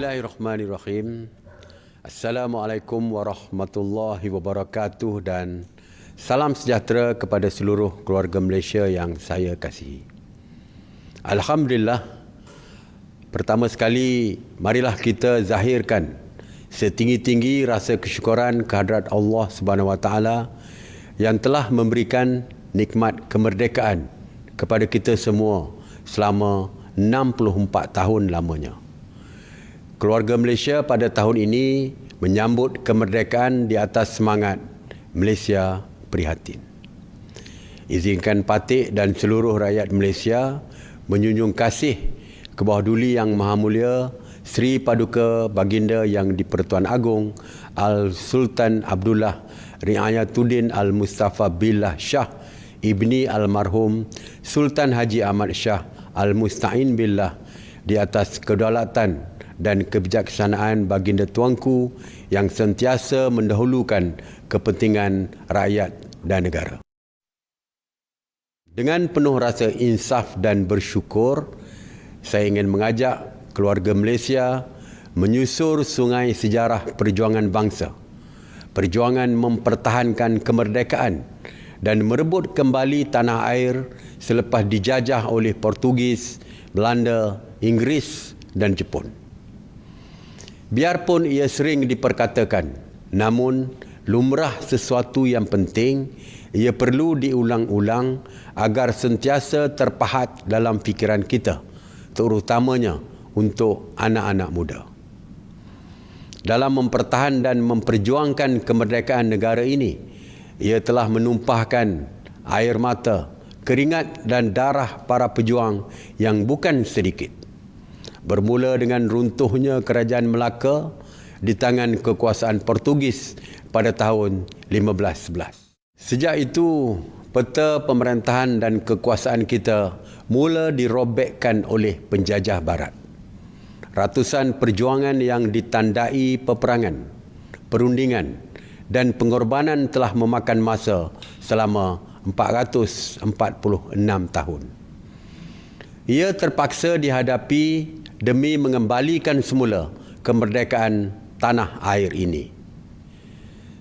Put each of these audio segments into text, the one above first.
Bismillahirrahmanirrahim. Assalamualaikum warahmatullahi wabarakatuh dan salam sejahtera kepada seluruh keluarga Malaysia yang saya kasihi. Alhamdulillah, pertama sekali marilah kita zahirkan setinggi-tinggi rasa kesyukuran kehadrat Allah Subhanahu Wa Taala yang telah memberikan nikmat kemerdekaan kepada kita semua selama 64 tahun lamanya. Keluarga Malaysia pada tahun ini menyambut kemerdekaan di atas semangat Malaysia prihatin. Izinkan Patik dan seluruh rakyat Malaysia menjunjung kasih ke bawah duli Yang Maha Mulia Sri Paduka Baginda Yang di-Pertuan Agong Al-Sultan Abdullah Riayatuddin Al-Mustafa Billah Shah Ibni Almarhum Sultan Haji Ahmad Shah Al-Musta'in Billah di atas kedaulatan dan kebijaksanaan Baginda Tuanku yang sentiasa mendahulukan kepentingan rakyat dan negara. Dengan penuh rasa insaf dan bersyukur, saya ingin mengajak keluarga Malaysia menyusur sungai sejarah perjuangan bangsa, perjuangan mempertahankan kemerdekaan dan merebut kembali tanah air selepas dijajah oleh Portugis, Belanda, Inggeris dan Jepun. Biarpun ia sering diperkatakan, namun lumrah sesuatu yang penting, ia perlu diulang-ulang agar sentiasa terpahat dalam fikiran kita, terutamanya untuk anak-anak muda. Dalam mempertahan dan memperjuangkan kemerdekaan negara ini, ia telah menumpahkan air mata, keringat dan darah para pejuang yang bukan sedikit. Bermula dengan runtuhnya Kerajaan Melaka di tangan kekuasaan Portugis pada tahun 1511. Sejak itu, peta pemerintahan dan kekuasaan kita mula dirobekkan oleh penjajah barat. Ratusan perjuangan yang ditandai peperangan, perundingan dan pengorbanan telah memakan masa selama 446 tahun. Ia terpaksa dihadapi demi mengembalikan semula kemerdekaan tanah air ini.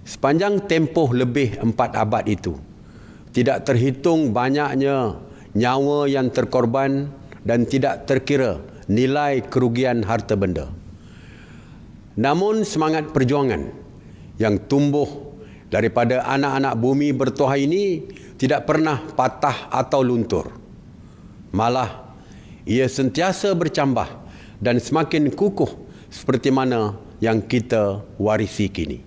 Sepanjang tempoh lebih 4 abad itu, tidak terhitung banyaknya nyawa yang terkorban dan tidak terkira nilai kerugian harta benda. Namun semangat perjuangan yang tumbuh daripada anak-anak bumi bertuah ini tidak pernah patah atau luntur. Malah, ia sentiasa bercambah dan semakin kukuh seperti mana yang kita warisi kini.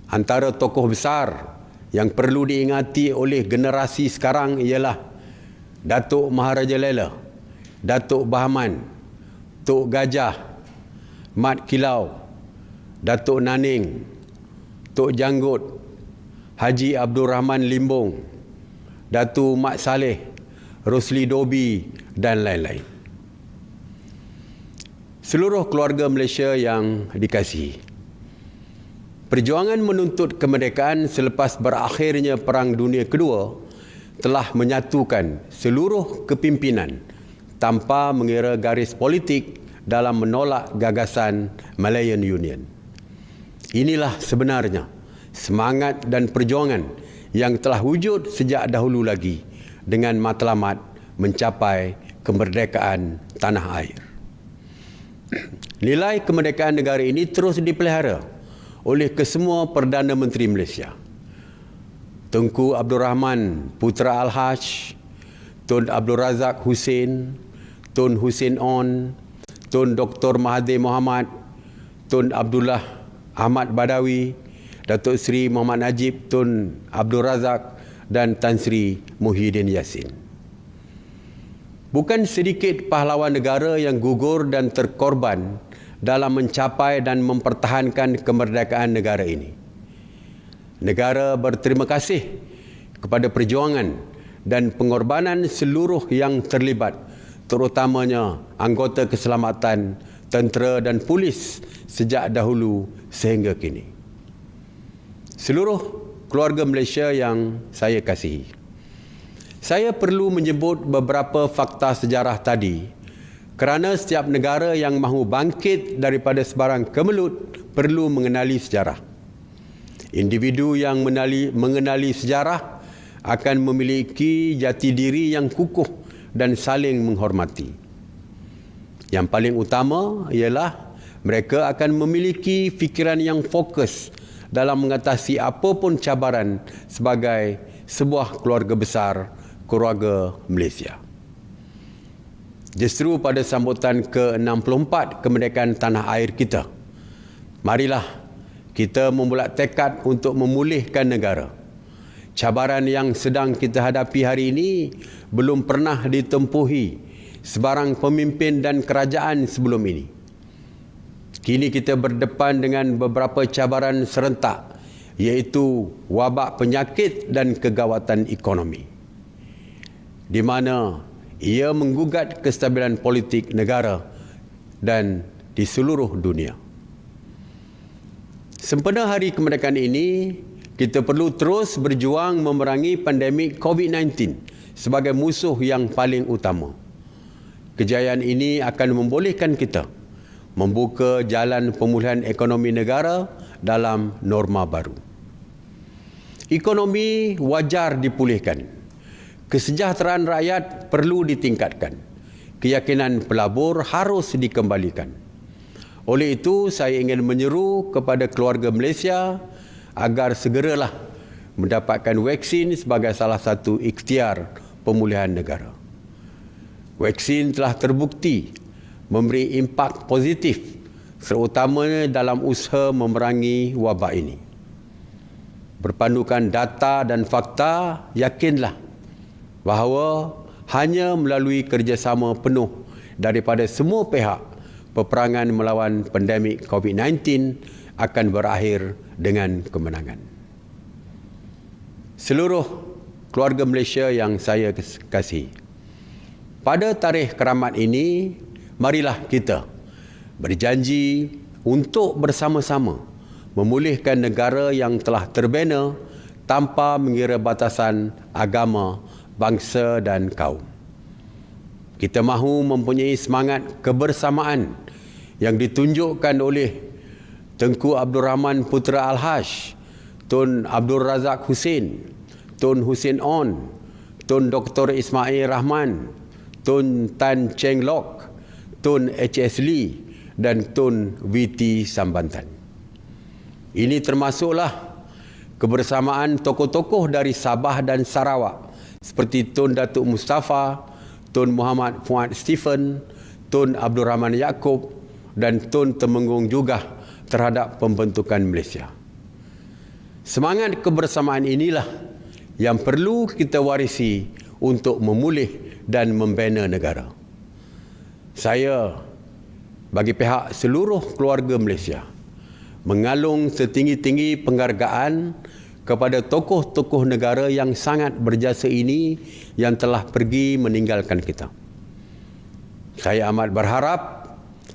Antara tokoh besar yang perlu diingati oleh generasi sekarang ialah Datuk Maharaja Lela, Datuk Bahman, Tok Gajah, Mat Kilau, Datuk Naning, Tok Janggut, Haji Abdul Rahman Limbong, Datuk Mat Saleh, Rosli Dobi dan lain-lain. Seluruh keluarga Malaysia yang dikasihi, perjuangan menuntut kemerdekaan selepas berakhirnya Perang Dunia Kedua telah menyatukan seluruh kepimpinan tanpa mengira garis politik dalam menolak gagasan Malayan Union. Inilah sebenarnya semangat dan perjuangan yang telah wujud sejak dahulu lagi dengan matlamat mencapai kemerdekaan tanah air. Nilai kemerdekaan negara ini terus dipelihara oleh kesemua Perdana Menteri Malaysia. Tunku Abdul Rahman Putra Al-Haj, Tun Abdul Razak Hussein, Tun Hussein On, Tun Dr. Mahathir Mohamad, Tun Abdullah Ahmad Badawi, Datuk Seri Muhammad Najib Tun Abdul Razak dan Tan Sri Muhyiddin Yassin. Bukan sedikit pahlawan negara yang gugur dan terkorban dalam mencapai dan mempertahankan kemerdekaan negara ini. Negara berterima kasih kepada perjuangan dan pengorbanan seluruh yang terlibat, terutamanya anggota keselamatan, tentera dan polis sejak dahulu sehingga kini. Seluruh keluarga Malaysia yang saya kasihi, saya perlu menyebut beberapa fakta sejarah tadi Kerana setiap negara yang mahu bangkit daripada sebarang kemelut perlu mengenali sejarah. Individu yang mengenali sejarah akan memiliki jati diri yang kukuh dan saling menghormati. Yang paling utama ialah mereka akan memiliki fikiran yang fokus dalam mengatasi apapun cabaran sebagai sebuah keluarga besar, keluarga Malaysia. Justru pada sambutan ke-64 kemerdekaan tanah air kita, marilah kita membuat tekad untuk memulihkan negara. Cabaran yang sedang kita hadapi hari ini belum pernah ditempuhi sebarang pemimpin dan kerajaan sebelum ini. Kini kita berdepan dengan beberapa cabaran serentak, iaitu wabak penyakit dan kegawatan ekonomi, di mana ia menggugat kestabilan politik negara dan di seluruh dunia. Sempena hari kemerdekaan ini, kita perlu terus berjuang memerangi pandemik COVID-19 sebagai musuh yang paling utama. Kejayaan ini akan membolehkan kita membuka jalan pemulihan ekonomi negara dalam norma baru. Ekonomi wajar dipulihkan. Kesejahteraan rakyat perlu ditingkatkan. Keyakinan pelabur harus dikembalikan. Oleh itu, saya ingin menyeru kepada keluarga Malaysia agar segeralah mendapatkan vaksin sebagai salah satu ikhtiar pemulihan negara. Vaksin telah terbukti memberi impak positif, terutamanya dalam usaha memerangi wabak ini. Berpandukan data dan fakta, yakinlah bahawa hanya melalui kerjasama penuh daripada semua pihak, peperangan melawan pandemik COVID-19 akan berakhir dengan kemenangan. Seluruh keluarga Malaysia yang saya kasihi, pada tarikh keramat ini, marilah kita berjanji untuk bersama-sama memulihkan negara yang telah terbina tanpa mengira batasan agama, bangsa dan kaum. Kita mahu mempunyai semangat kebersamaan yang ditunjukkan oleh Tengku Abdul Rahman Putra Al-Haj, Tun Abdul Razak Hussein, Tun Hussein On, Tun Dr. Ismail Rahman, Tun Tan Cheng Lock, Tun H.S. Lee dan Tun V.T. Sambantan. Ini termasuklah kebersamaan tokoh-tokoh dari Sabah dan Sarawak seperti Tun Datuk Mustafa, Tun Muhammad Fuad Stephen, Tun Abdul Rahman Yaakob dan Tun Temenggung juga terhadap pembentukan Malaysia. Semangat kebersamaan inilah yang perlu kita warisi untuk memulih dan membina negara. Saya bagi pihak seluruh keluarga Malaysia mengalung setinggi-tinggi penghargaan kepada tokoh-tokoh negara yang sangat berjasa ini yang telah pergi meninggalkan kita. Saya amat berharap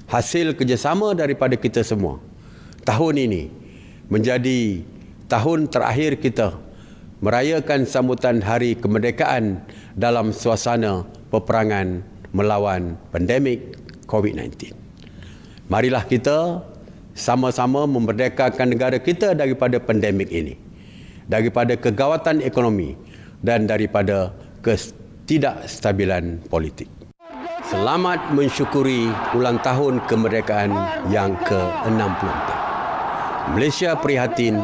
hasil kerjasama daripada kita semua tahun ini menjadi tahun terakhir kita merayakan sambutan Hari Kemerdekaan dalam suasana peperangan melawan pandemik COVID-19. Marilah kita sama-sama memerdekakan negara kita daripada pandemik ini, daripada kegawatan ekonomi dan daripada ketidakstabilan politik. Selamat mensyukuri ulang tahun kemerdekaan yang ke-64. Malaysia prihatin,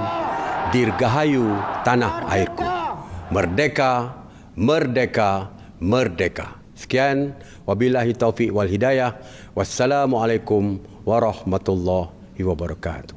dirgahayu tanah airku. Merdeka, merdeka, merdeka. Sekian, wabillahi taufiq wal hidayah. Wassalamualaikum warahmatullahi wabarakatuh.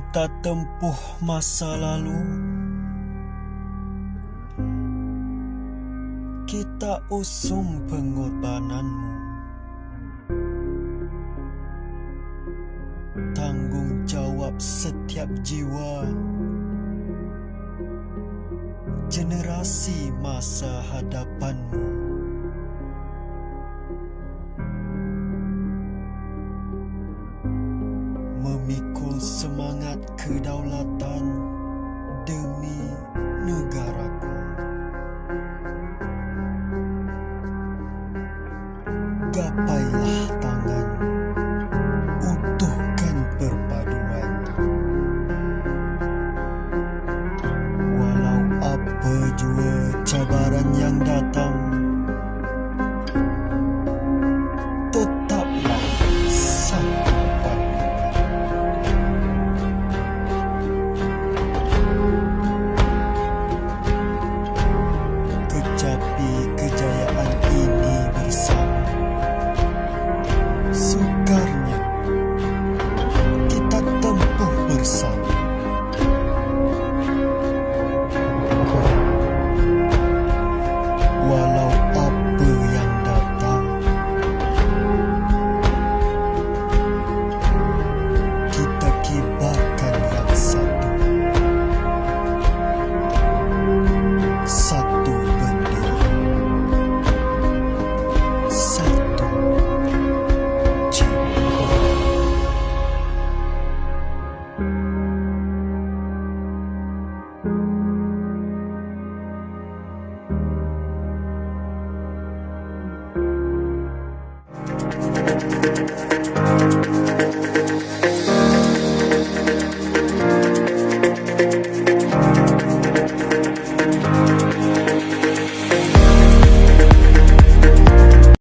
kita tempuh masa lalu, kita usung pengorbananmu. Tanggung jawab setiap jiwa, generasi masa hadapanmu. Memikul semangat kedaulatan demi negaraku. Gapailah tangan, utuhkan perpaduan. Walau apa jua cabaran yang datang, tetaplah satu panduan. Kecapi kejayaan ini bersama. Sukarnya kita tempuh bersama. Walau apa yang datang, kita kibarkan yang satu. Satu bendera, satu jiwa.